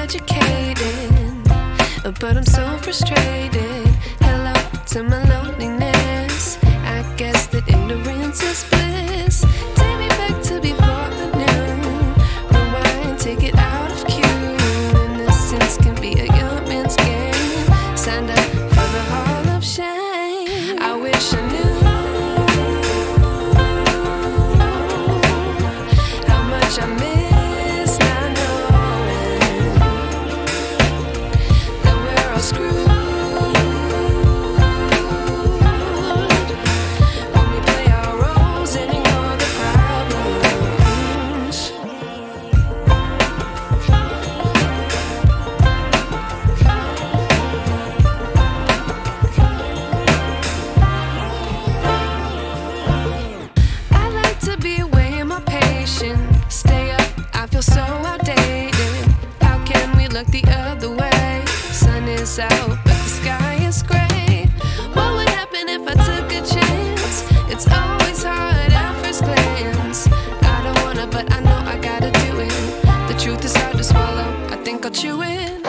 educated, but I'm so frustrated. Hello to my loneliness. I guess that ignorance is bliss. Take me back to before I knew. Rewind, take it out of cue. Innocence can be a young man's game. Signed up for the hall of shame. I wish I knew how much I miss not knowing that we're all screwed. Stay up, I feel so outdated. How can we look the other way? Sun is out, but the sky is gray. What would happen if I took a chance? It's always hard at first glance. I don't wanna, but I know I gotta do it. The truth is hard to swallow, I think I'll chew it.